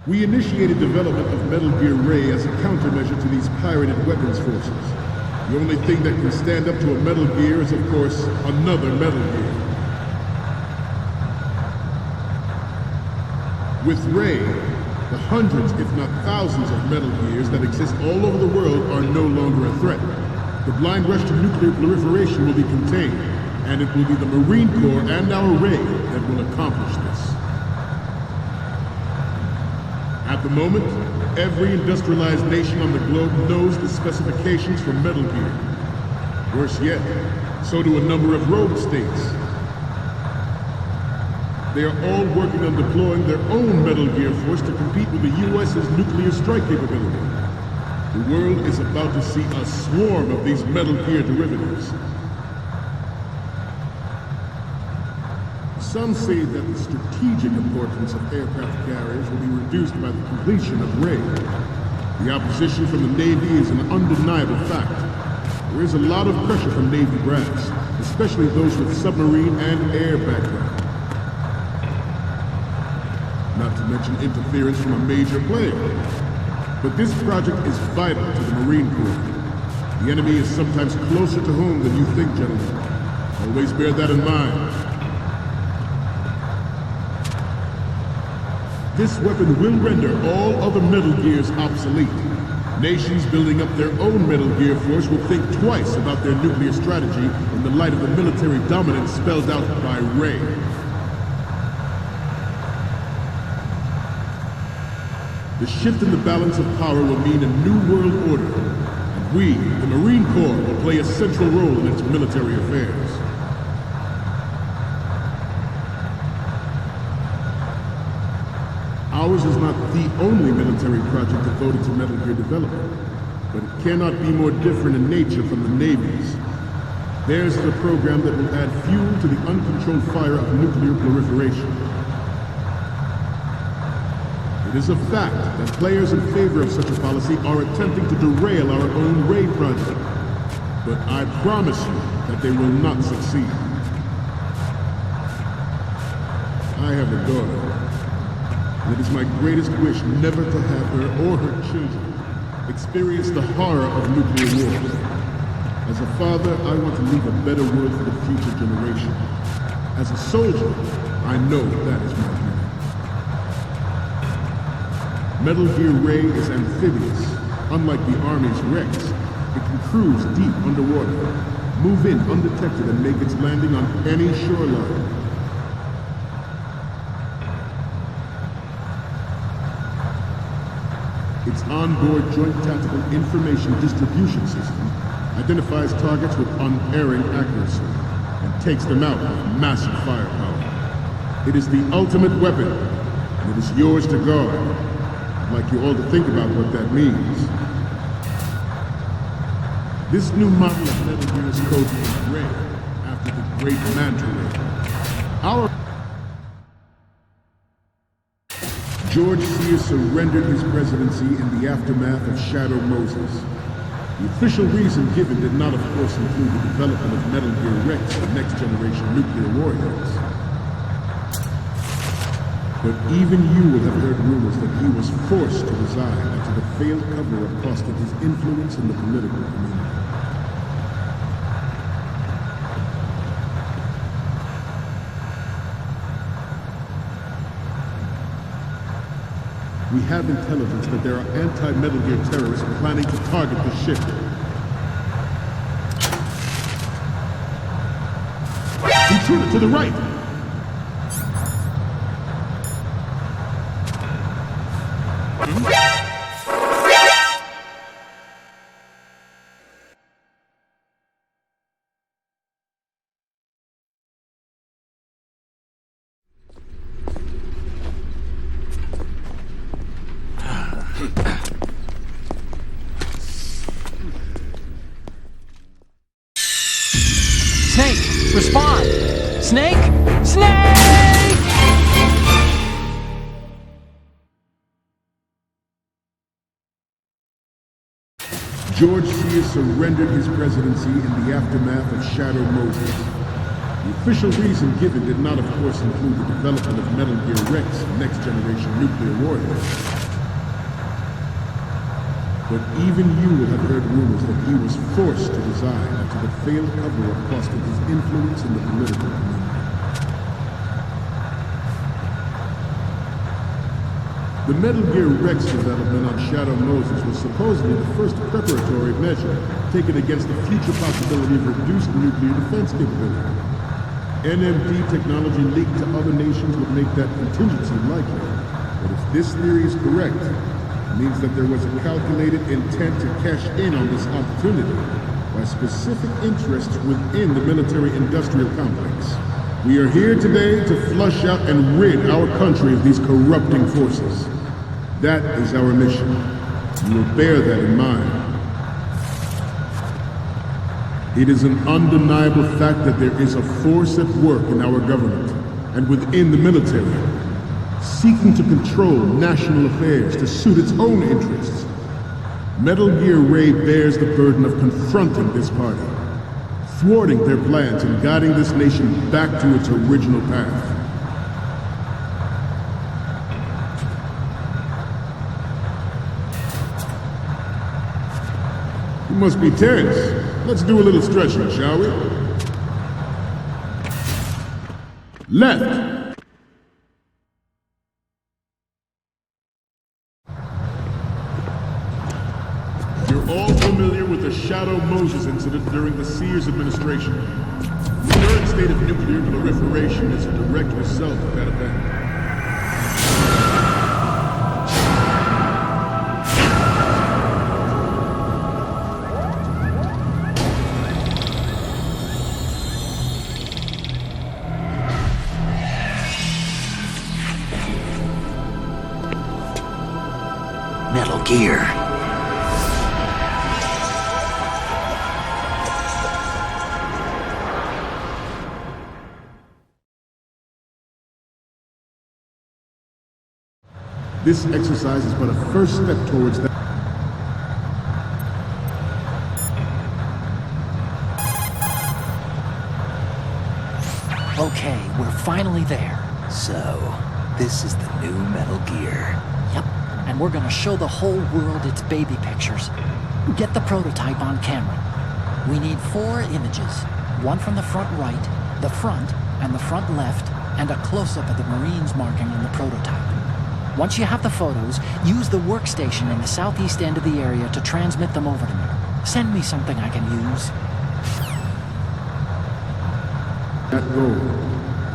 We initiated development of Metal Gear Ray as a countermeasure to these pirated weapons forces. The only thing that can stand up to a Metal Gear is, of course, another Metal Gear. With Ray, the hundreds, if not thousands, of Metal Gears that exist all over the world are no longer a threat. The blind rush to nuclear proliferation will be contained, and it will be the Marine Corps and our Ray that will accomplish this. At the moment, every industrialized nation on the globe knows the specifications for Metal Gear. Worse yet, so do a number of rogue states. They are all working on deploying their own Metal Gear force to compete with the U.S.'s nuclear strike capability. The world is about to see a swarm of these Metal Gear derivatives. Some say that the strategic importance of aircraft carriers will be reduced by the completion of Ray. The opposition from the Navy is an undeniable fact. There is a lot of pressure from Navy brass, especially those with submarine and air background. Not to mention interference from a major player. But this project is vital to the Marine Corps. The enemy is sometimes closer to home than you think, gentlemen. Always bear that in mind. This weapon will render all other Metal Gears obsolete. Nations building up their own Metal Gear force will think twice about their nuclear strategy in the light of the military dominance spelled out by Ray. The shift in the balance of power will mean a new world order, and we, the Marine Corps, will play a central role in its military affairs. Ours is not the only military project devoted to Metal Gear development, but it cannot be more different in nature from the Navy's. Theirs is a program that will add fuel to the uncontrolled fire of nuclear proliferation. It is a fact that players in favor of such a policy are attempting to derail our own Ray project, but I promise you that they will not succeed. I have a daughter. It is my greatest wish never to have her or her children experience the horror of nuclear war. As a father, I want to leave a better world for the future generation. As a soldier, I know that is my duty. Metal Gear Ray is amphibious. Unlike the Army's Rex, it can cruise deep underwater, move in undetected and make its landing on any shoreline. Its onboard Joint Tactical Information Distribution System identifies targets with unerring accuracy and takes them out with massive firepower. It is the ultimate weapon, and it is yours to guard. I'd like you all to think about what that means. This new model of Metal Gear is codenamed Ray, after the great Manta Ray. George Sears surrendered his presidency in the aftermath of Shadow Moses. The official reason given did not, of course, include the development of Metal Gear Rex, the next-generation nuclear warheads. But even you will have heard rumors that he was forced to resign after the failed cover-up costed his influence in the political community. We have intelligence that there are anti-Metal Gear terrorists planning to target the ship. Intruder to the right! Snake, respond! Snake! Snake! George Sears surrendered his presidency in the aftermath of Shadow Moses. The The official reason given did not, of course, include the development of Metal Gear Rex, next-generation nuclear warhead. But even you will have heard rumors that he was forced to resign after the failed cover-up costed his influence in the political community. The Metal Gear Rex development on Shadow Moses was supposedly the first preparatory measure taken against the future possibility of reduced nuclear defense capability. NMD technology leaked to other nations would make that contingency likely. But if this theory is correct, it means that there was a calculated intent to cash in on this opportunity by specific interests within the military-industrial complex. We are here today to flush out and rid our country of these corrupting forces. That is our mission. You will bear that in mind. It is an undeniable fact that there is a force at work in our government and within the military, seeking to control national affairs to suit its own interests. Metal Gear Ray bears the burden of confronting this party, thwarting their plans and guiding this nation back to its original path. You must be tense. Let's do a little stretching, shall we? Left. You're all familiar with the Shadow Moses incident during the Sears administration. The current state of nuclear proliferation is a direct result of that event. Metal Gear. This exercise is but a first step towards that. Okay, we're finally there. So, this is the new Metal Gear. Yep, and we're gonna show the whole world its baby pictures. Get the prototype on camera. We need 4 images. One from the front right, the front, and the front left, and a close-up of the Marines marking on the prototype. Once you have the photos, use the workstation in the southeast end of the area to transmit them over to me. Send me something I can use. That goal,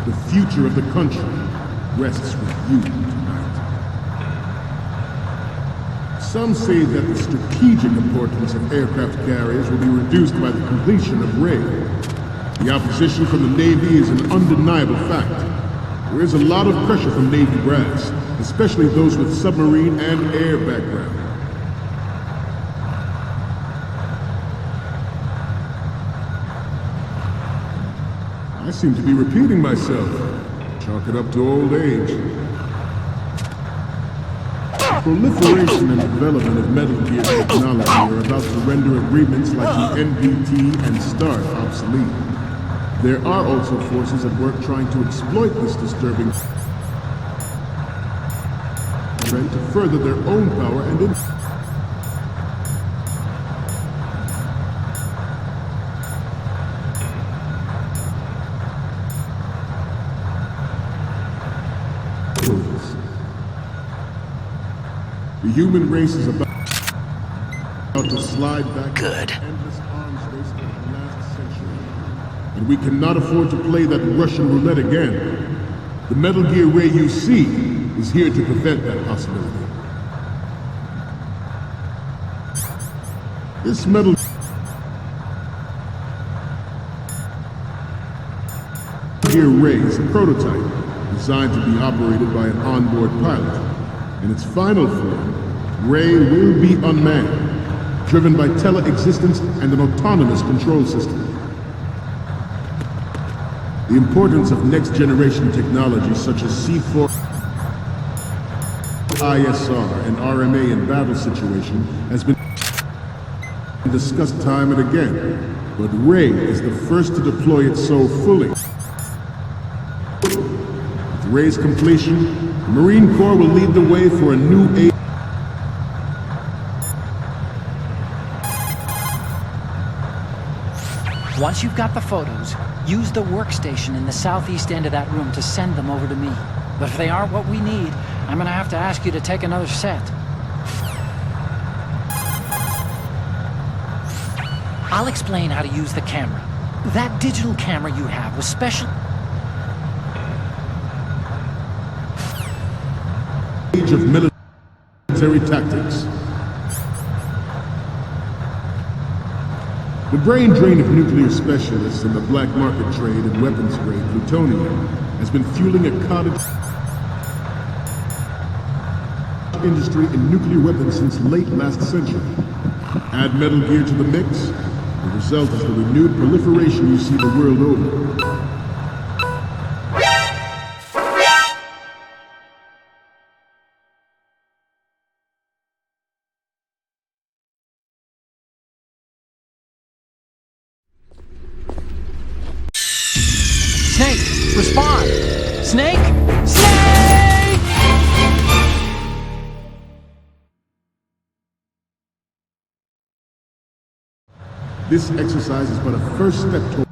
the future of the country, rests with you tonight. Some say that the strategic importance of aircraft carriers will be reduced by the completion of Ray. The opposition from the Navy is an undeniable fact. There is a lot of pressure from Navy brass, especially those with submarine and air background. I seem to be repeating myself. Chalk it up to old age. Proliferation and development of Metal Gear technology are about to render agreements like the NBT and START obsolete. There are also forces at work trying to exploit this disturbing trend to further their own power and influence. The human race is about to slide back to an endless arms race of the last century. And we cannot afford to play that Russian roulette again. The Metal Gear Ray you see is here to prevent that possibility. This Metal Gear Ray is a prototype designed to be operated by an onboard pilot. In its final form, Ray will be unmanned, driven by tele-existence and an autonomous control system. The importance of next-generation technology such as C4, ISR, and RMA in battle situation has been discussed time and again, but Ray is the first to deploy it so fully. Ray's completion, the Marine Corps will lead the way for a new age. Once you've got the photos, use the workstation in the southeast end of that room to send them over to me. But if they aren't what we need, I'm gonna have to ask you to take another set. I'll explain how to use the camera. That digital camera you have was special. Age of military tactics. The brain drain of nuclear specialists and the black market trade in weapons grade plutonium has been fueling a cottage industry in nuclear weapons since late last century. Add Metal Gear to the mix, the result is the renewed proliferation you see the world over. Snake, respond! Snake! Snake! This exercise is but a first step toward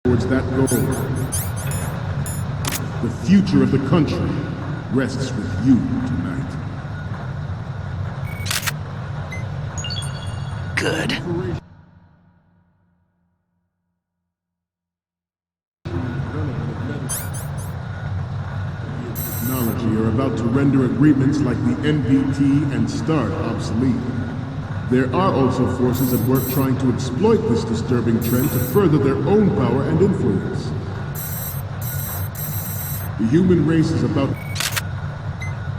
towards that goal. The future of the country rests with you tonight. Good. Technology are about to render agreements like the NPT and START obsolete. There are also forces at work trying to exploit this disturbing trend to further their own power and influence. The human race is about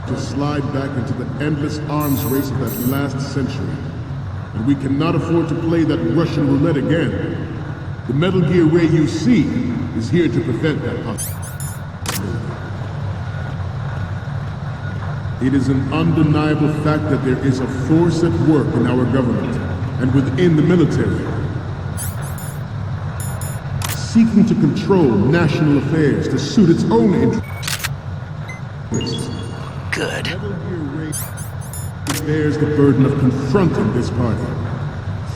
to slide back into the endless arms race of that last century, and we cannot afford to play that Russian roulette again. The Metal Gear Ray you see is here to prevent that possibility. It is an undeniable fact that there is a force at work in our government and within the military, seeking to control national affairs to suit its own interests. Good. Bears the burden of confronting this party,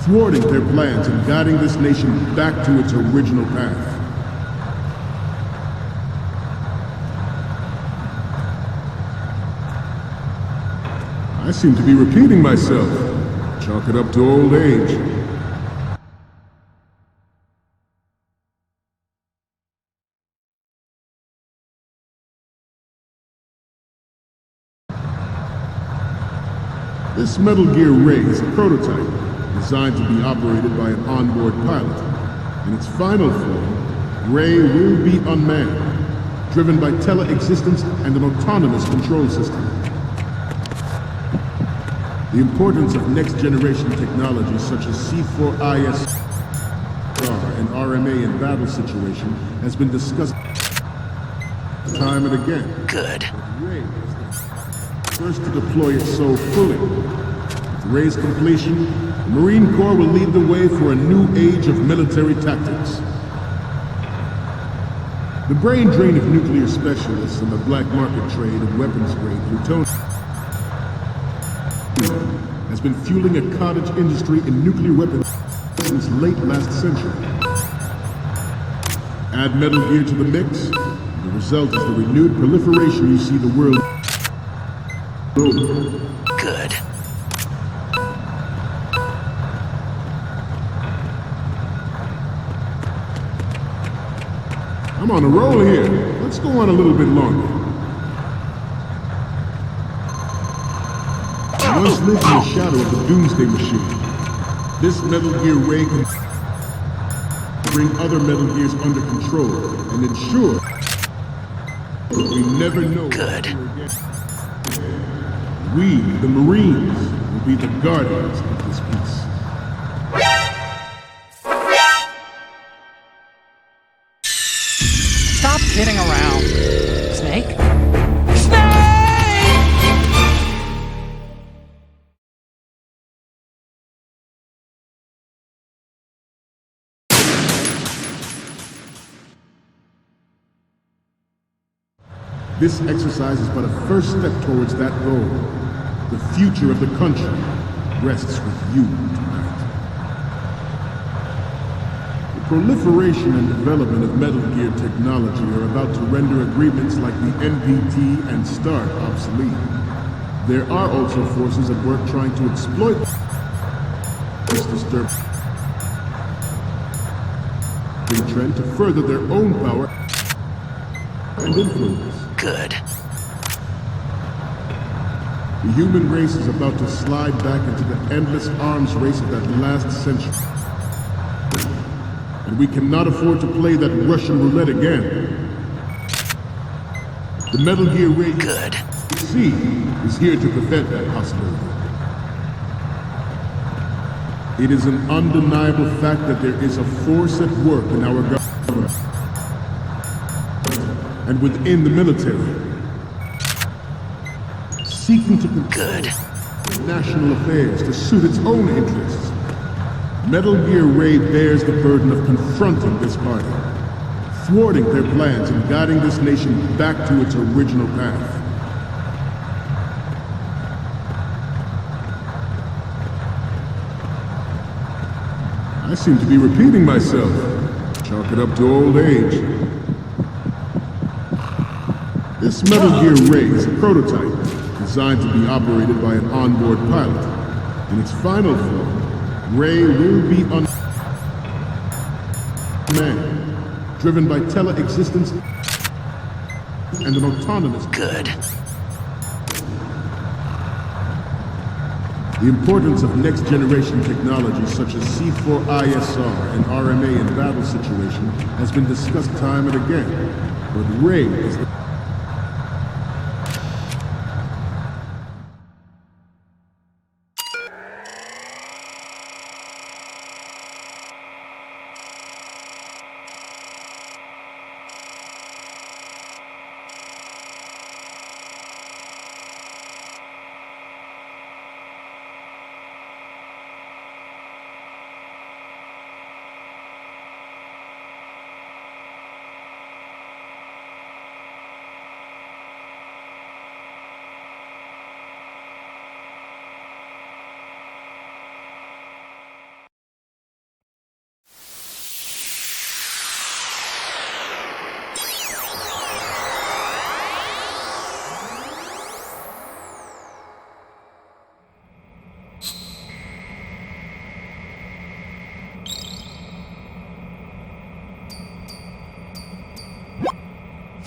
thwarting their plans and guiding this nation back to its original path. I seem to be repeating myself. Chalk it up to old age. This Metal Gear Ray is a prototype designed to be operated by an onboard pilot. In its final form, Ray will be unmanned, driven by tele-existence and an autonomous control system. The importance of next-generation technologies such as C4ISR and RMA in battle situation has been discussed time and again. Good. Ray is the first to deploy it so fully. With Ray's completion, the Marine Corps will lead the way for a new age of military tactics. The brain drain of nuclear specialists and the black market trade in weapons-grade plutonium has been fueling a cottage industry in nuclear weapons since late last century. Add Metal Gear to the mix, the result is the renewed proliferation you see the world over. Good. I'm on a roll here. Let's go on a little bit longer. I once lived in the shadow of the Doomsday Machine. This Metal Gear Ray can bring other Metal Gears under control and ensure that we never know. Good. We, the Marines, will be the guardians of this peace. Stop kidding around. Snake? This exercise is but a first step towards that goal. The future of the country rests with you tonight. The proliferation and development of Metal Gear technology are about to render agreements like the NPT and START obsolete. There are also forces at work trying to exploit this disturbing trend to further their own power and influence. Good. The human race is about to slide back into the endless arms race of that last century. And we cannot afford to play that Russian roulette again. The Metal Gear Ray Good. C is here to prevent that possibility. It is an undeniable fact that there is a force at work in our government and within the military, seeking to control national affairs to suit its own interests. Metal Gear Ray bears the burden of confronting this party, thwarting their plans and guiding this nation back to its original path. I seem to be repeating myself. Chalk it up to old age. This Metal Gear Ray is a prototype designed to be operated by an onboard pilot. In its final form, Ray will be unmanned, driven by tele-existence and an autonomous. Good. The importance of next-generation technologies such as C4ISR and RMA in battle situation has been discussed time and again, but Ray is the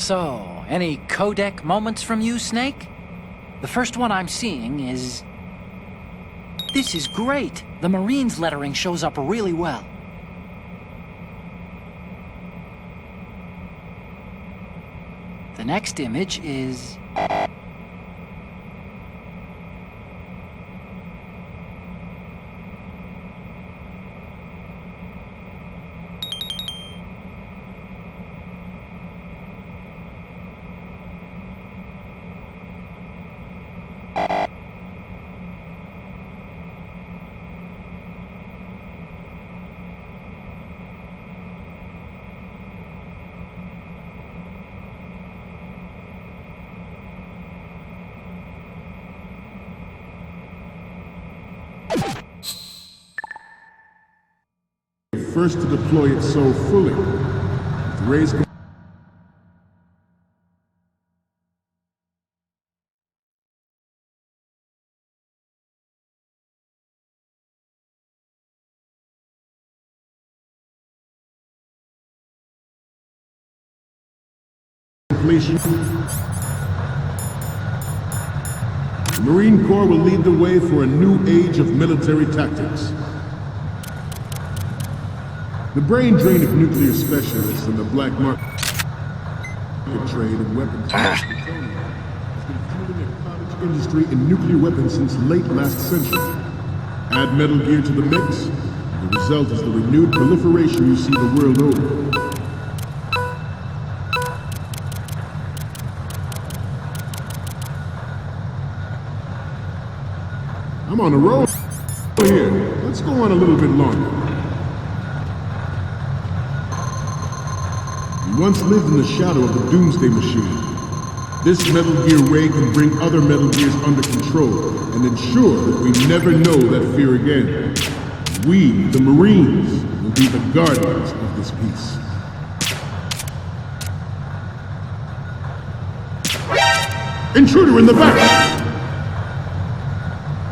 So, any codec moments from you, Snake? The first one I'm seeing is... This is great! The Marines lettering shows up really well. The next image is... First to deploy it so fully. With Ray's completion, the Marine Corps will lead the way for a new age of military tactics. The brain drain of nuclear specialists and the black market trade in weapons has been fueling a cottage industry in nuclear weapons since late last century. Add Metal Gear to the mix, and the result is the renewed proliferation you see the world over. I'm on a roll here. Let's go on a little bit longer. We once lived in the shadow of the Doomsday Machine. This Metal Gear Ray can bring other Metal Gears under control and ensure that we never know that fear again. We, the Marines, will be the guardians of this peace. Intruder in the back!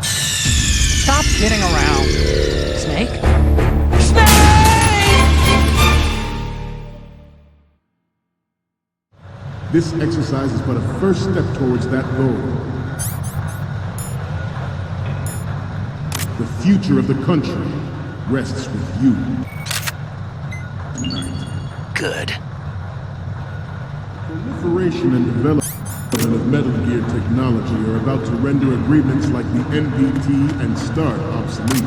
Stop kidding around. Snake? This exercise is but a first step towards that goal. The future of the country rests with you. Tonight. Good. Proliferation and development of Metal Gear technology are about to render agreements like the NPT and START obsolete.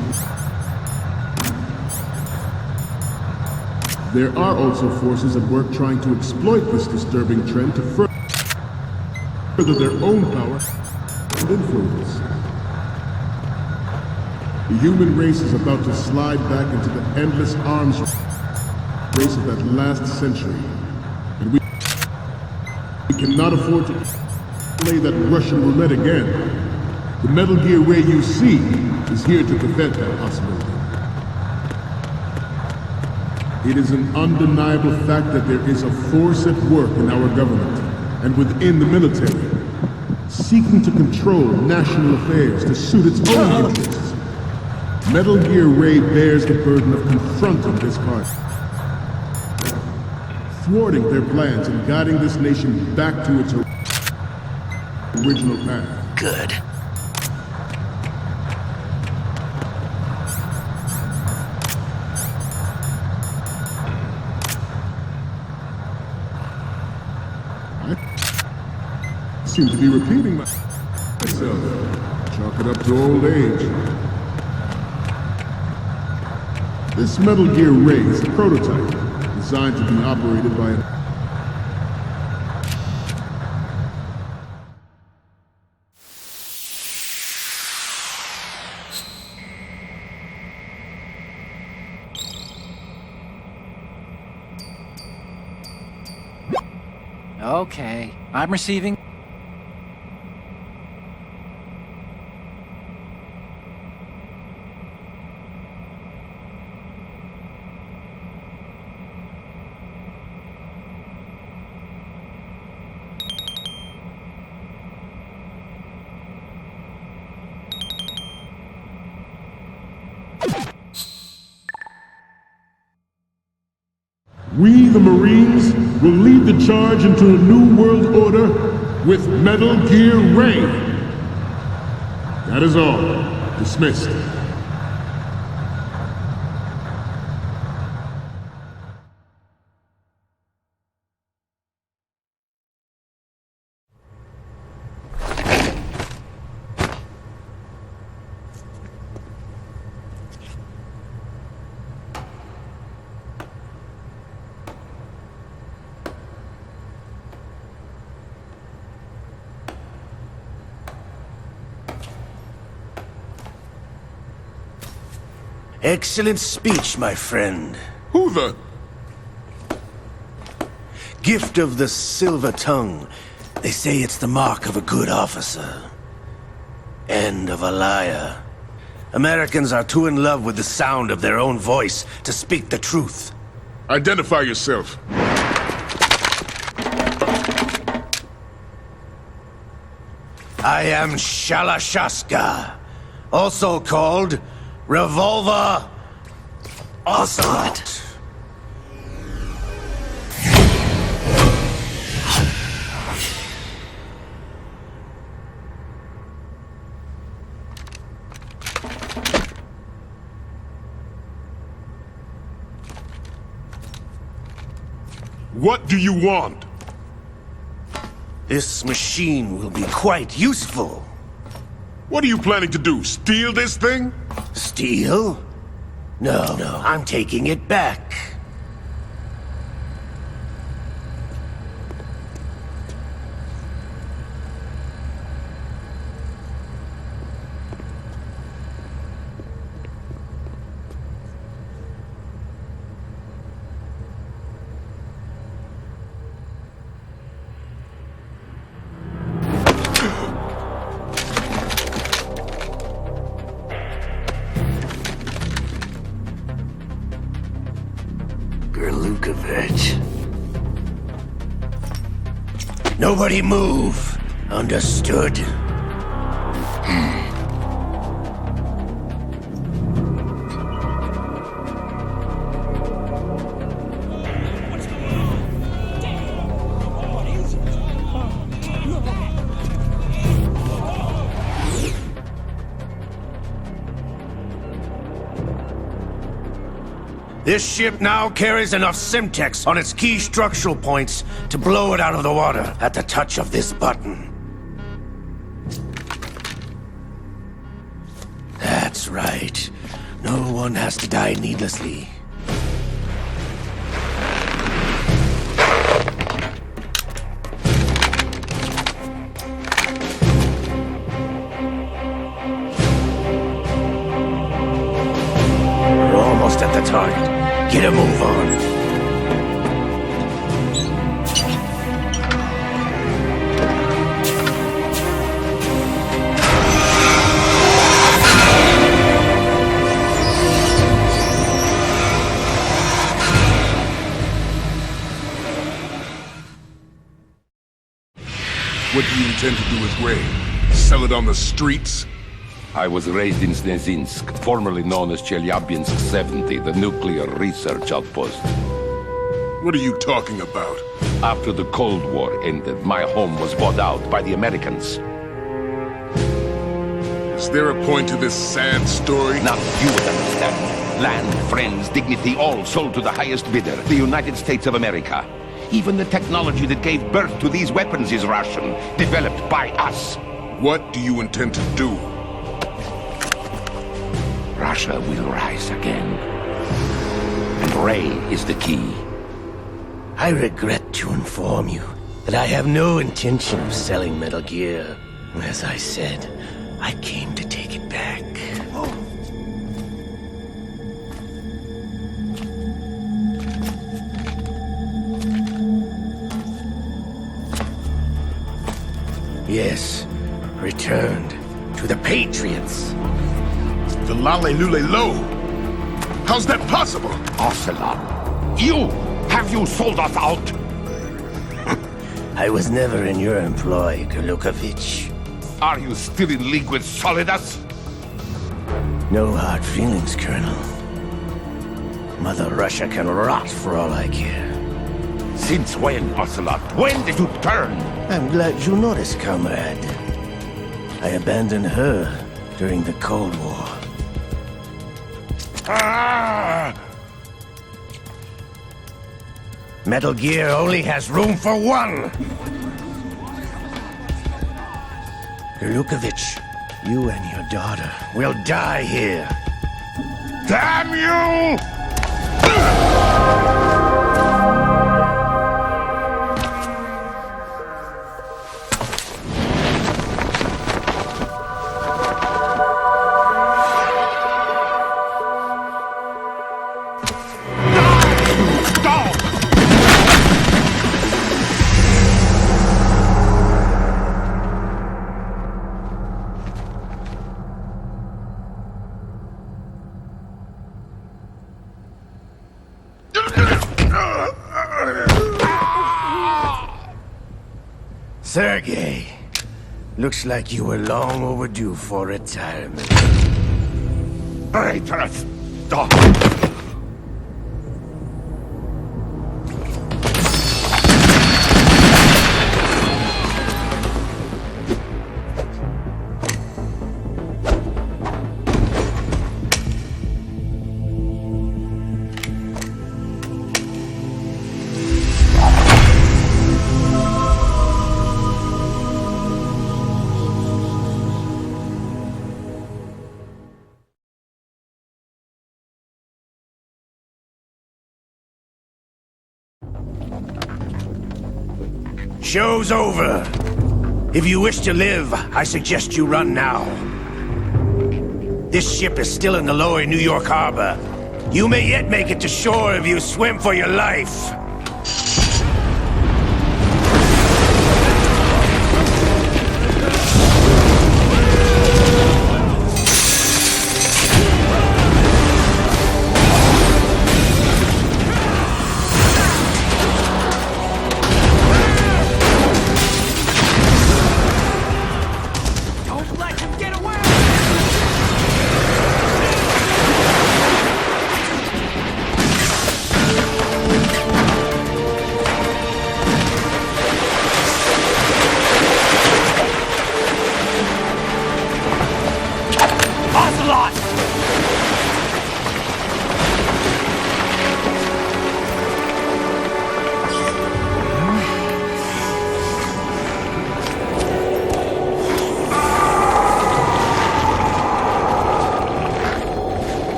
There are also forces at work trying to exploit this disturbing trend to further their own power and influence. The human race is about to slide back into the endless arms race of that last century. And we cannot afford to play that Russian roulette again. The Metal Gear Ray you see is here to prevent that possibility. It is an undeniable fact that there is a force at work in our government and within the military, seeking to control national affairs to suit its own interests. Metal Gear Ray bears the burden of confronting this party, thwarting their plans and guiding this nation back to its original path. Good. I seem to be repeating myself. Chalk it up to old age. This Metal Gear Ray is a prototype designed to be operated by an Okay, I'm receiving. We, the Marines, will lead the charge into a new world order with Metal Gear Ray. That is all. Dismissed. Excellent speech, my friend. Who the... Gift of the silver tongue. They say it's the mark of a good officer. And of a liar. Americans are too in love with the sound of their own voice to speak the truth. Identify yourself. I am Shalashaska, also called Revolver Ocelot. What do you want? This machine will be quite useful. What are you planning to do? Steal this thing? Steal? No, I'm taking it back. Nobody move. Understood? This ship now carries enough Simtex on its key structural points to blow it out of the water at the touch of this button. That's right. No one has to die needlessly. We're almost at the target. Get a move on. What do you intend to do with Ray? Sell it on the streets? I was raised in Snezinsk, formerly known as Chelyabinsk 70, the nuclear research outpost. What are you talking about? After the Cold War ended, my home was bought out by the Americans. Is there a point to this sad story? Now you would understand. Land, friends, dignity, all sold to the highest bidder, the United States of America. Even the technology that gave birth to these weapons is Russian, developed by us. What do you intend to do? Russia will rise again. And Ray is the key. I regret to inform you that I have no intention of selling Metal Gear. As I said, I came to take it back. Yes, returned to the Patriots. The Lale Lule Lo? How's that possible? Ocelot, have you sold us out? I was never in your employ, Golukovich. Are you still in league with Solidus? No hard feelings, Colonel. Mother Russia can rot for all I care. Since when, Ocelot? When did you turn? I'm glad you noticed, comrade. I abandoned her during the Cold War. Metal Gear only has room for one! Gerlukovich, you and your daughter will die here. Damn you! Sergei, looks like you were long overdue for retirement. Traitorous! Show's over. If you wish to live, I suggest you run now. This ship is still in the lower New York harbor. You may yet make it to shore if you swim for your life.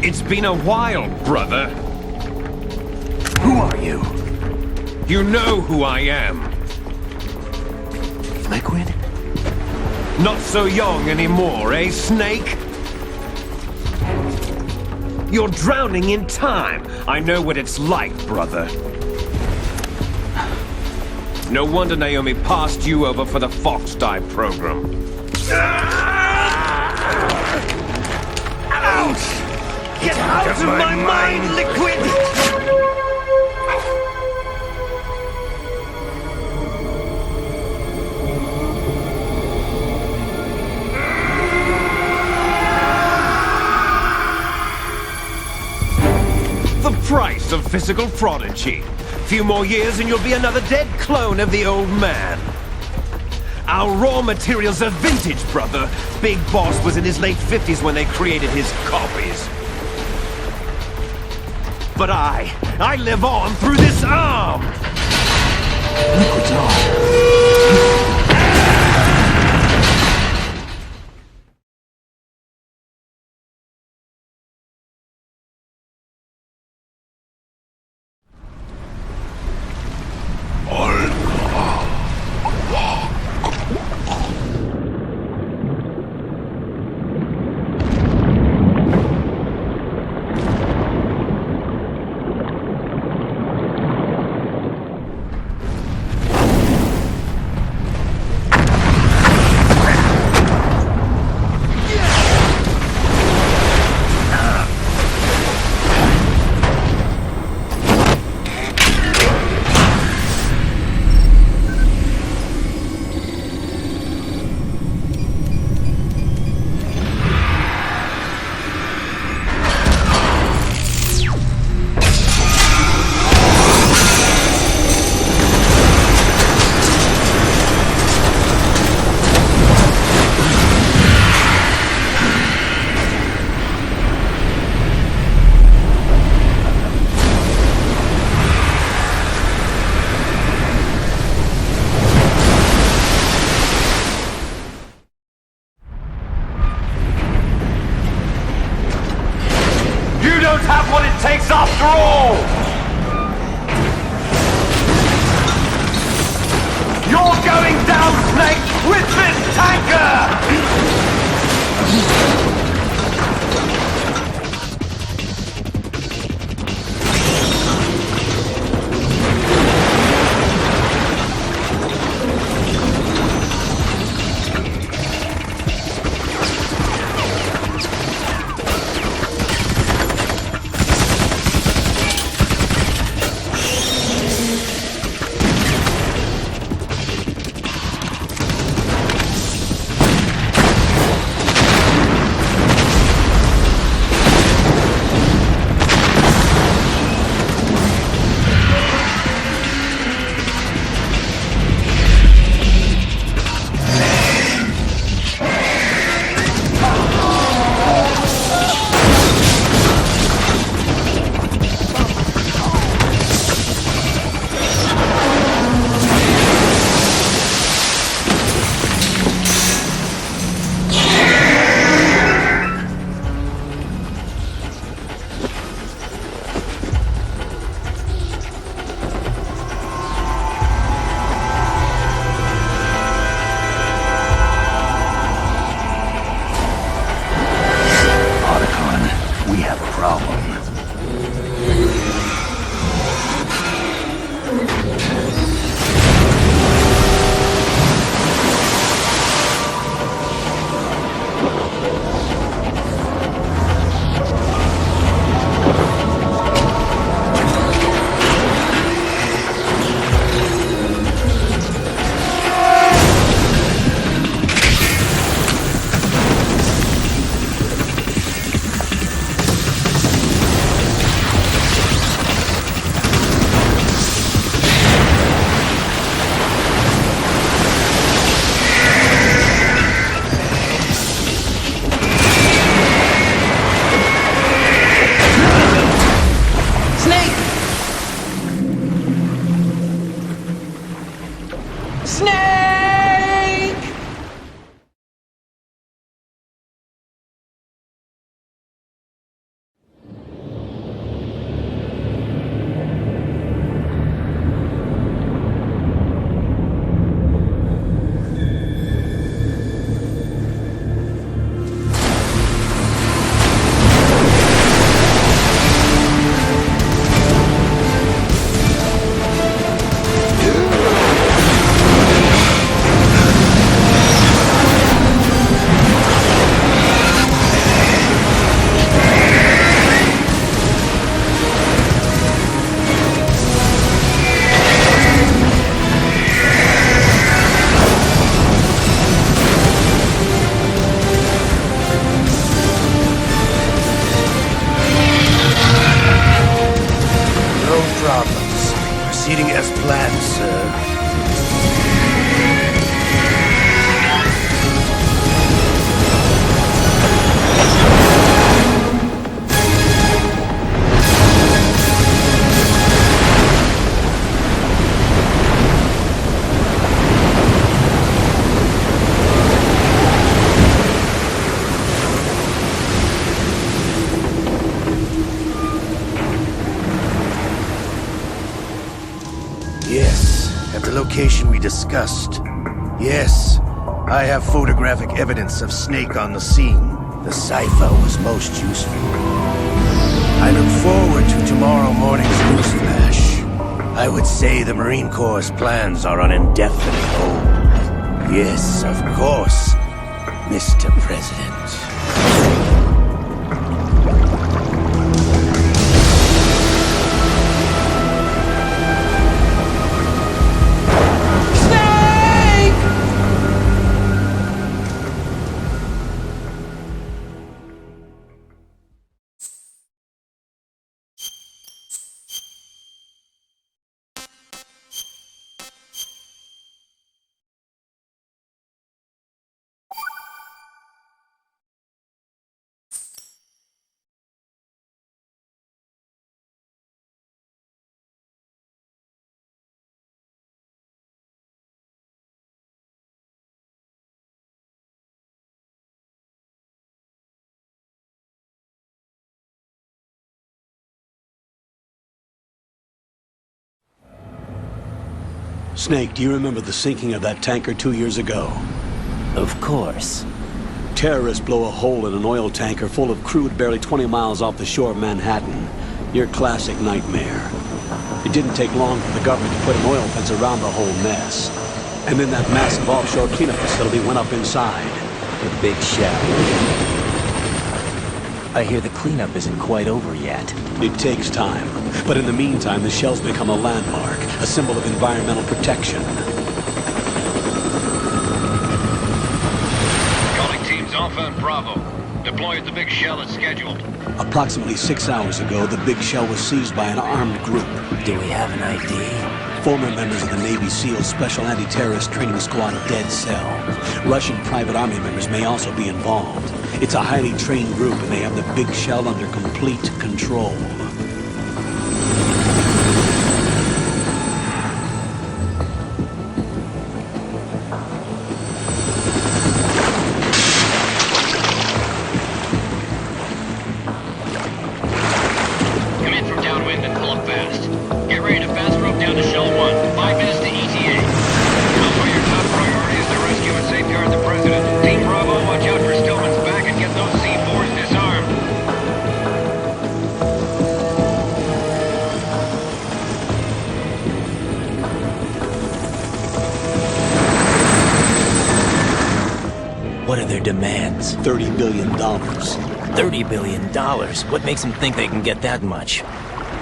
It's been a while, brother. Who are you? You know who I am. Liquid? Not so young anymore, eh, Snake? You're drowning in time. I know what it's like, brother. No wonder Naomi passed you over for the Fox Die program. Ouch! Get out of my mind, Liquid! The price of physical prodigy. Few more years and you'll be another dead clone of the old man. Our raw materials are vintage, brother. Big Boss was in his late 50s when they created his copies. But I live on through this arm! Liquid's on. Snake! Proceeding as planned, sir. Yes, at the location we discussed. Yes, I have photographic evidence of Snake on the scene. The cipher was most useful. I look forward to tomorrow morning's newsflash. I would say the Marine Corps' plans are on indefinite hold. Yes, of course, Mr. President. Snake, do you remember the sinking of that tanker 2 years ago? Of course. Terrorists blow a hole in an oil tanker full of crude barely 20 miles off the shore of Manhattan. Your classic nightmare. It didn't take long for the government to put an oil fence around the whole mess. And then that massive offshore cleanup facility went up inside. The big shell. I hear the cleanup isn't quite over yet. It takes time. But in the meantime, the shell's become a landmark, a symbol of environmental protection. Calling teams Alpha and Bravo. Deploy at the big shell as scheduled. Approximately 6 hours ago, the big shell was seized by an armed group. Do we have an ID? Former members of the Navy SEAL Special Anti-Terrorist Training Squad Dead Cell. Russian private army members may also be involved. It's a highly trained group, and they have the big shell under complete control. Come in from downwind and pull up fast. Get ready to fast rope down to Shell 1. 5 minutes to ETA. Also, your top priority is to rescue and safeguard the President. Team Bravo, watch out for Stillman's back and get those C4s disarmed. What are their demands? $30 billion. $30 billion? What makes them think they can get that much?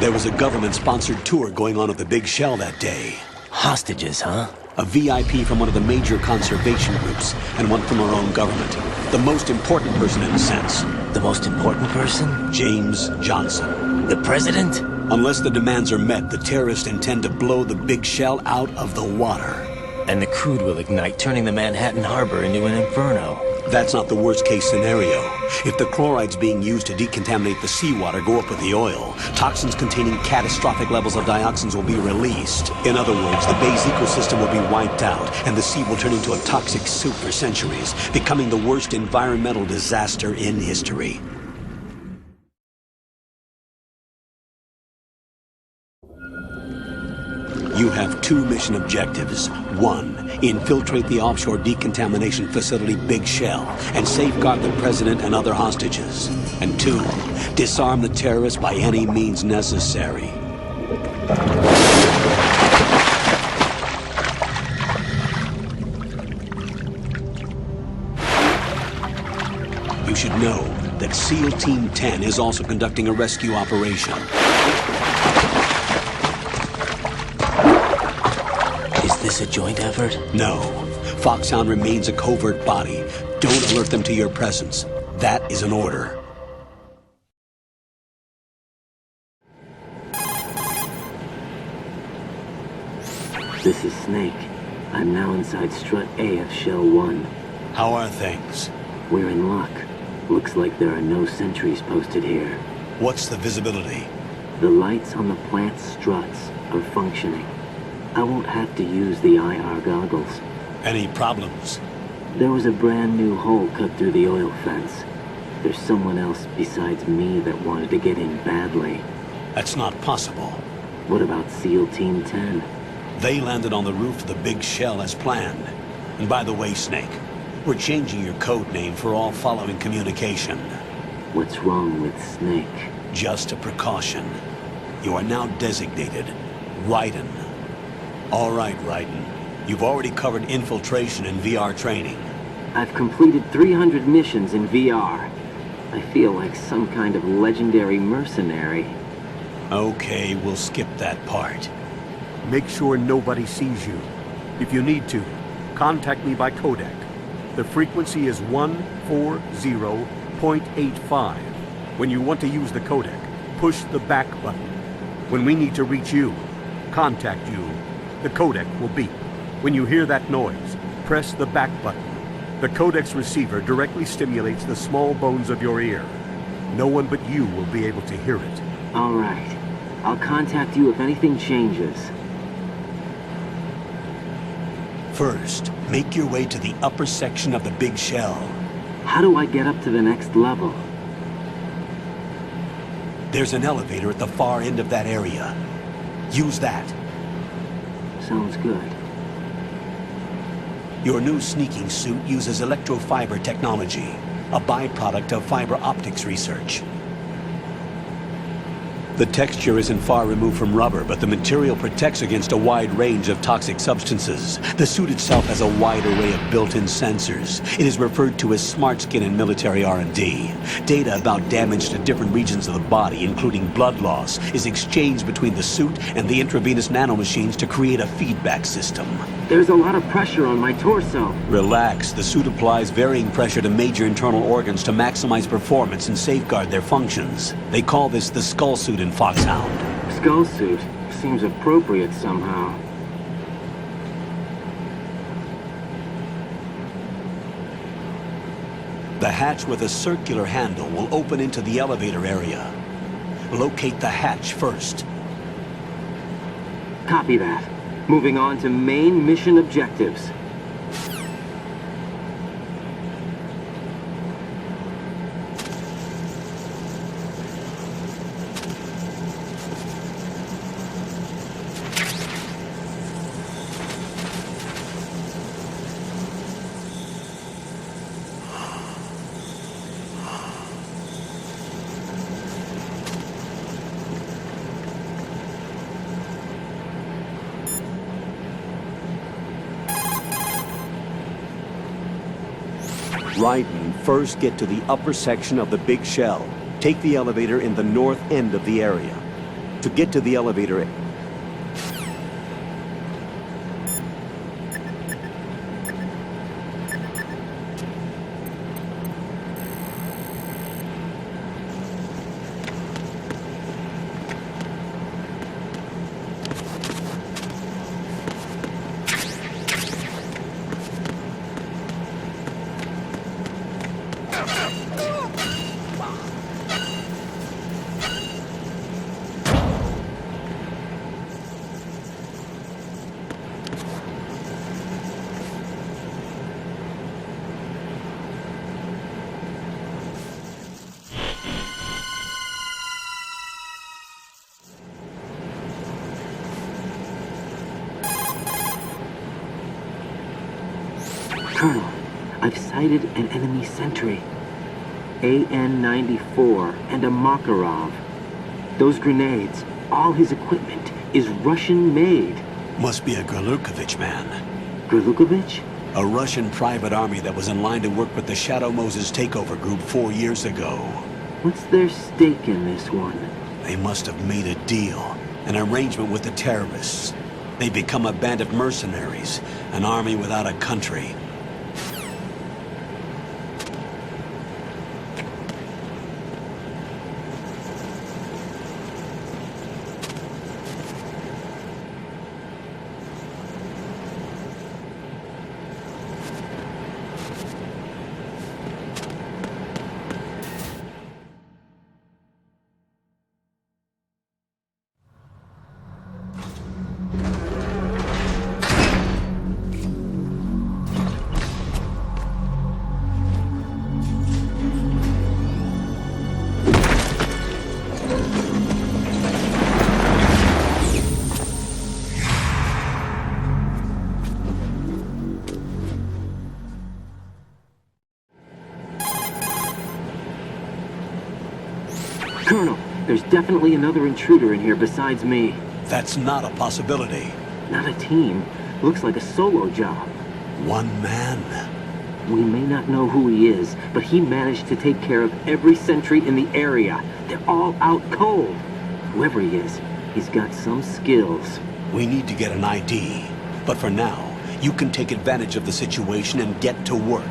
There was a government-sponsored tour going on at the big shell that day. Hostages, huh? A VIP from one of the major conservation groups, and one from our own government. The most important person in a sense. The most important person? James Johnson. The President? Unless the demands are met, the terrorists intend to blow the big shell out of the water. And the crude will ignite, turning the Manhattan Harbor into an inferno. That's not the worst-case scenario. If the chlorides being used to decontaminate the seawater go up with the oil, toxins containing catastrophic levels of dioxins will be released. In other words, the bay's ecosystem will be wiped out, and the sea will turn into a toxic soup for centuries, becoming the worst environmental disaster in history. You have 2 mission objectives. 1, infiltrate the offshore decontamination facility Big Shell and safeguard the president and other hostages. And 2, disarm the terrorists by any means necessary. You should know that SEAL Team 10 is also conducting a rescue operation. Is this a joint effort? No. Foxhound remains a covert body. Don't alert them to your presence. That is an order. This is Snake. I'm now inside Strut A of Shell 1. How are things? We're in luck. Looks like there are no sentries posted here. What's the visibility? The lights on the plant's struts are functioning. I won't have to use the IR goggles. Any problems? There was a brand new hole cut through the oil fence. There's someone else besides me that wanted to get in badly. That's not possible. What about SEAL Team 10? They landed on the roof of the Big Shell as planned. And by the way, Snake, we're changing your code name for all following communication. What's wrong with Snake? Just a precaution. You are now designated Raiden. All right, Raiden. You've already covered infiltration and VR training. I've completed 300 missions in VR. I feel like some kind of legendary mercenary. Okay, we'll skip that part. Make sure nobody sees you. If you need to, contact me by codec. The frequency is 140.85. When you want to use the codec, push the back button. When we need to reach you, contact you, the codec will beep. When you hear that noise, press the back button. The codec's receiver directly stimulates the small bones of your ear. No one but you will be able to hear it. All right. I'll contact you if anything changes. First, make your way to the upper section of the Big Shell. How do I get up to the next level? There's an elevator at the far end of that area. Use that. Sounds good. Your new sneaking suit uses electrofiber technology, a byproduct of fiber optics research. The texture isn't far removed from rubber, but the material protects against a wide range of toxic substances. The suit itself has a wide array of built-in sensors. It is referred to as smart skin in military R&D. Data about damage to different regions of the body, including blood loss, is exchanged between the suit and the intravenous nanomachines to create a feedback system. There's a lot of pressure on my torso. Relax. The suit applies varying pressure to major internal organs to maximize performance and safeguard their functions. They call this the skull suit in Foxhound. Skull suit seems appropriate somehow. The hatch with a circular handle will open into the elevator area. Locate the hatch first. Copy that. Moving on to main mission objectives. Raiden, first get to the upper section of the Big Shell. Take the elevator in the north end of the area. To get to the elevator... Colonel, I've sighted an enemy sentry. AN-94 and a Makarov. Those grenades, all his equipment, is Russian-made. Must be a Grlukovich man. Grlukovich? A Russian private army that was in line to work with the Shadow Moses takeover group 4 years ago. What's their stake in this one? They must have made a deal, an arrangement with the terrorists. They become a band of mercenaries, an army without a country. Colonel, there's definitely another intruder in here besides me. That's not a possibility. Not a team. Looks like a solo job. One man. We may not know who he is, but he managed to take care of every sentry in the area. They're all out cold. Whoever he is, he's got some skills. We need to get an ID. But for now, you can take advantage of the situation and get to work.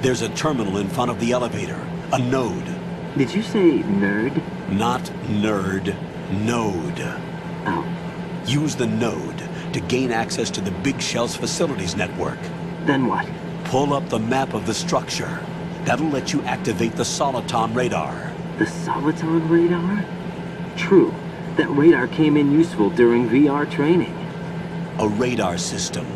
There's a terminal in front of the elevator. A node. Did you say nerd? Not nerd. Node. Oh. Use the node to gain access to the Big Shell's facilities network. Then what? Pull up the map of the structure. That'll let you activate the Soliton radar. The Soliton radar? True. That radar came in useful during VR training. A radar system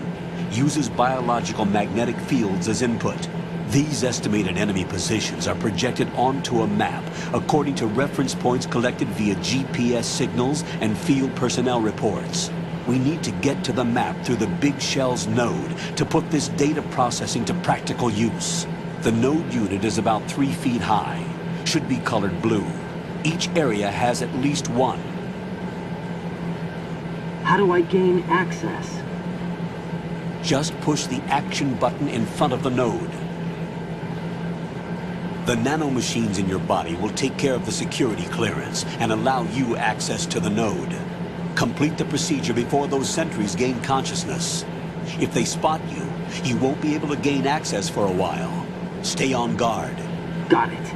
uses biological magnetic fields as input. These estimated enemy positions are projected onto a map according to reference points collected via GPS signals and field personnel reports. We need to get to the map through the Big Shell's node to put this data processing to practical use. The node unit is about 3 feet high, should be colored blue. Each area has at least one. How do I gain access? Just push the action button in front of the node. The nanomachines in your body will take care of the security clearance and allow you access to the node. Complete the procedure before those sentries gain consciousness. If they spot you, you won't be able to gain access for a while. Stay on guard. Got it.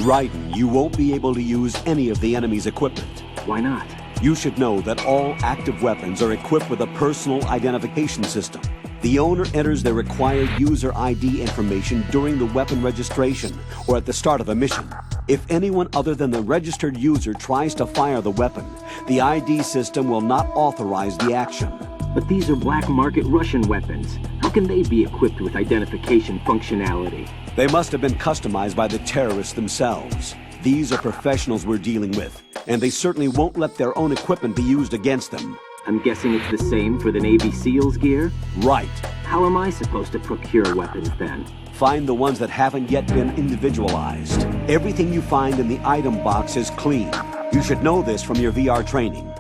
Raiden, you won't be able to use any of the enemy's equipment. Why not? You should know that all active weapons are equipped with a personal identification system. The owner enters their required user ID information during the weapon registration or at the start of a mission. If anyone other than the registered user tries to fire the weapon, the ID system will not authorize the action. But these are black market Russian weapons. How can they be equipped with identification functionality? They must have been customized by the terrorists themselves. These are professionals we're dealing with, and they certainly won't let their own equipment be used against them. I'm guessing it's the same for the Navy SEALs gear? Right. How am I supposed to procure weapons then? Find the ones that haven't yet been individualized. Everything you find in the item box is clean. You should know this from your VR training.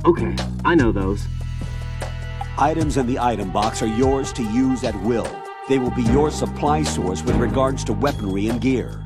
Okay, I know those. Items in the item box are yours to use at will. They will be your supply source with regards to weaponry and gear.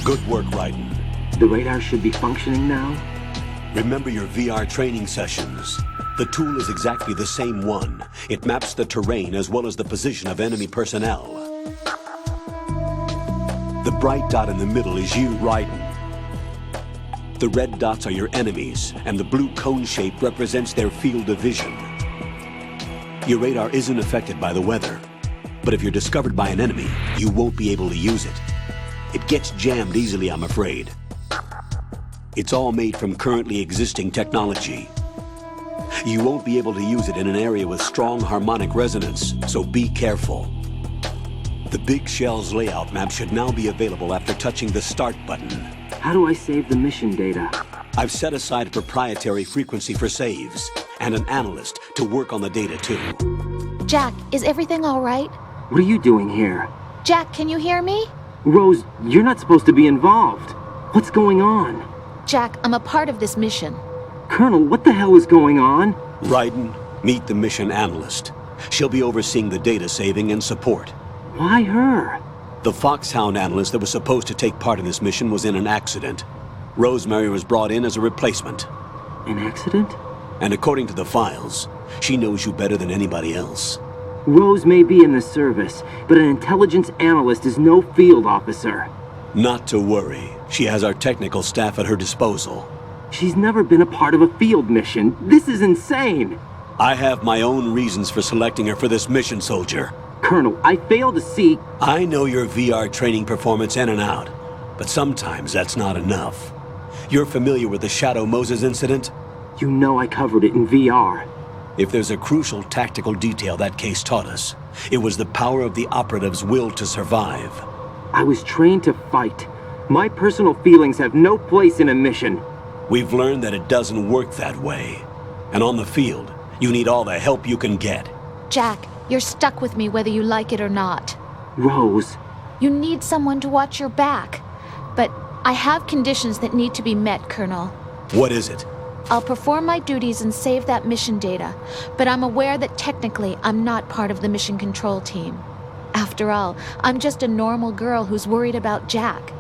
Good work, Raiden. The radar should be functioning now? Remember your VR training sessions. The tool is exactly the same one. It maps the terrain as well as the position of enemy personnel. The bright dot in the middle is you, Raiden. The red dots are your enemies, and the blue cone shape represents their field of vision. Your radar isn't affected by the weather, but if you're discovered by an enemy, you won't be able to use it. It gets jammed easily, I'm afraid. It's all made from currently existing technology. You won't be able to use it in an area with strong harmonic resonance, so be careful. The Big Shell's layout map should now be available after touching the Start button. How do I save the mission data? I've set aside a proprietary frequency for saves, and an analyst to work on the data too. Jack, is everything all right? What are you doing here? Jack, can you hear me? Rose, you're not supposed to be involved. What's going on? Jack, I'm a part of this mission. Colonel, what the hell is going on? Raiden, meet the mission analyst. She'll be overseeing the data saving and support. Why her? The Foxhound analyst that was supposed to take part in this mission was in an accident. Rosemary was brought in as a replacement. An accident? And according to the files, she knows you better than anybody else. Rose may be in the service, but an intelligence analyst is no field officer. Not to worry. She has our technical staff at her disposal. She's never been a part of a field mission. This is insane. I have my own reasons for selecting her for this mission, soldier. Colonel, I fail to see... I know your VR training performance in and out, but sometimes that's not enough. You're familiar with the Shadow Moses incident? You know I covered it in VR. If there's a crucial tactical detail that case taught us, it was the power of the operative's will to survive. I was trained to fight. My personal feelings have no place in a mission. We've learned that it doesn't work that way. And on the field, you need all the help you can get. Jack, you're stuck with me whether you like it or not. Rose. You need someone to watch your back. But I have conditions that need to be met, Colonel. What is it? I'll perform my duties and save that mission data, but I'm aware that technically I'm not part of the mission control team. After all, I'm just a normal girl who's worried about Jack.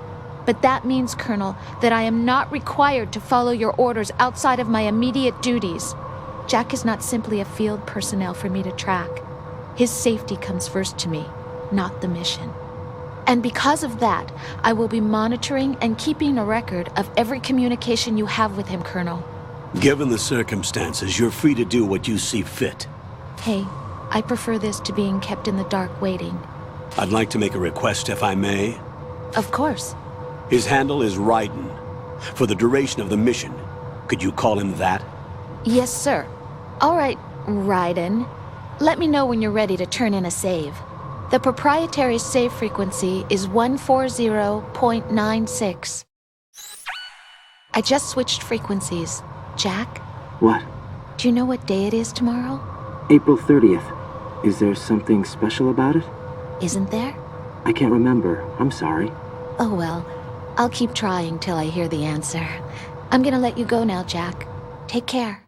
But that means, Colonel, that I am not required to follow your orders outside of my immediate duties. Jack is not simply a field personnel for me to track. His safety comes first to me, not the mission. And because of that, I will be monitoring and keeping a record of every communication you have with him, Colonel. Given the circumstances, you're free to do what you see fit. Hey, I prefer this to being kept in the dark waiting. I'd like to make a request, if I may. Of course. His handle is Raiden. For the duration of the mission, could you call him that? Yes, sir. All right, Raiden. Let me know when you're ready to turn in a save. The proprietary save frequency is 140.96. I just switched frequencies. Jack? What? Do you know what day it is tomorrow? April 30th. Is there something special about it? Isn't there? I can't remember. I'm sorry. Oh well, I'll keep trying till I hear the answer. I'm gonna let you go now, Jack. Take care.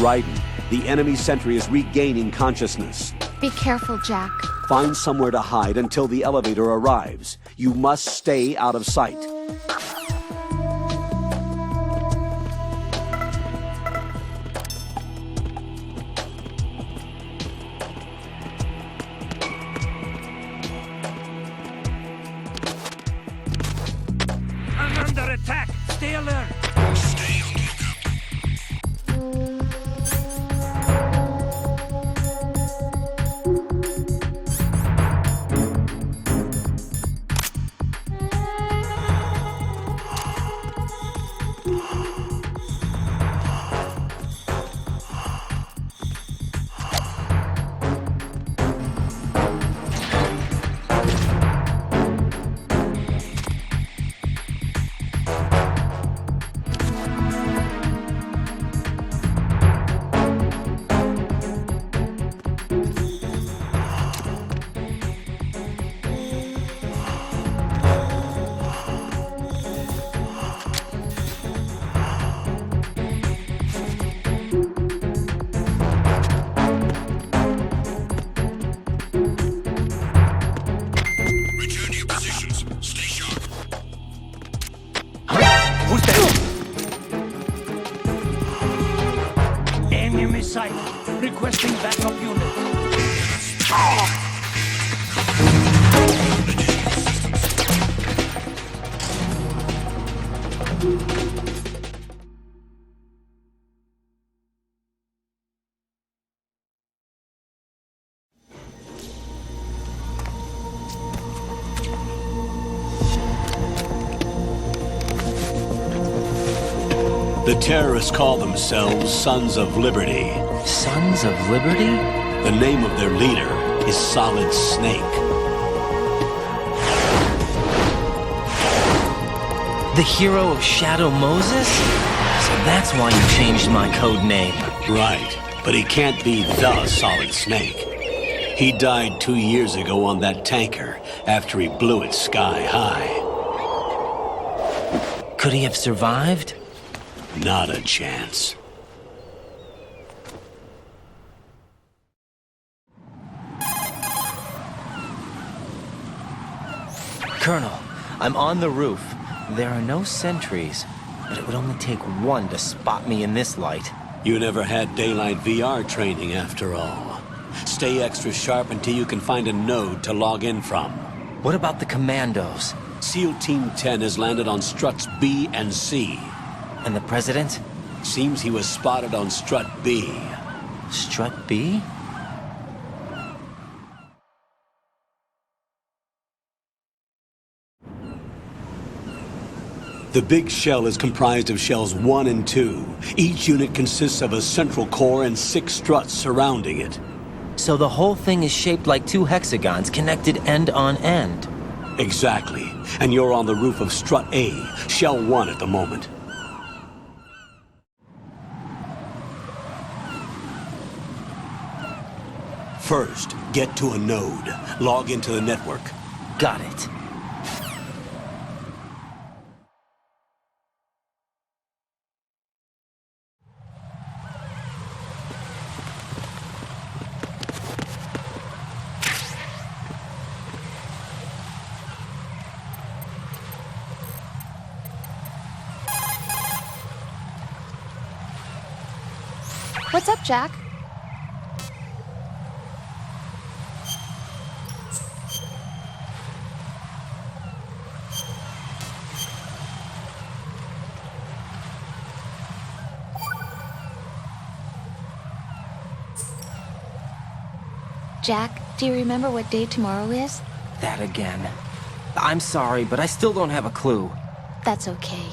Raiden, the enemy sentry is regaining consciousness. Be careful, Jack. Find somewhere to hide until the elevator arrives. You must stay out of sight. I'm under attack! Stay alert! Stay on lookout. The terrorists call themselves Sons of Liberty. Sons of Liberty? The name of their leader is Solid Snake. The hero of Shadow Moses? So that's why you changed my code name. Right, but he can't be the Solid Snake. He died 2 years ago on that tanker after he blew it sky high. Could he have survived? Not a chance. Colonel, I'm on the roof. There are no sentries, but it would only take one to spot me in this light. You never had daylight VR training after all. Stay extra sharp until you can find a node to log in from. What about the commandos? SEAL Team 10 has landed on struts B and C. And the president? Seems he was spotted on strut B. Strut B? The big shell is comprised of shells 1 and 2. Each unit consists of a central core and 6 struts surrounding it. So the whole thing is shaped like 2 hexagons connected end on end. Exactly. And you're on the roof of strut A, shell 1 at the moment. First, get to a node. Log into the network. Got it. What's up, Jack? Jack, do you remember what day tomorrow is? That again. I'm sorry, but I still don't have a clue. That's okay.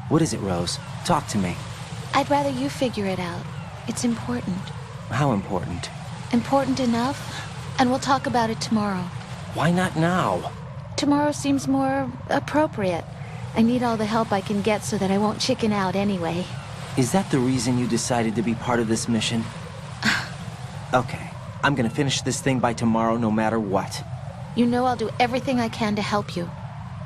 What is it, Rose? Talk to me. I'd rather you figure it out. It's important. How important? Important enough, and we'll talk about it tomorrow. Why not now? Tomorrow seems more appropriate. I need all the help I can get so that I won't chicken out anyway. Is that the reason you decided to be part of this mission? Okay, I'm gonna finish this thing by tomorrow no matter what. You know I'll do everything I can to help you.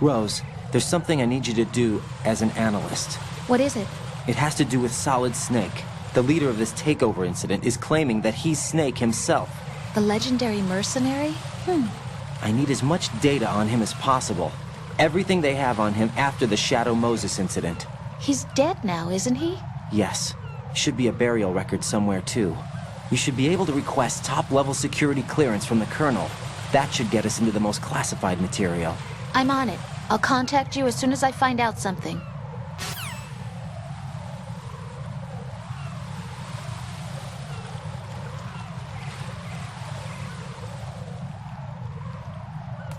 Rose, there's something I need you to do as an analyst. What is it? It has to do with Solid Snake. The leader of this takeover incident is claiming that he's Snake himself. The legendary mercenary? I need as much data on him as possible. Everything they have on him after the Shadow Moses incident. He's dead now, isn't he? Yes. Should be a burial record somewhere, too. You should be able to request top-level security clearance from the Colonel. That should get us into the most classified material. I'm on it. I'll contact you as soon as I find out something.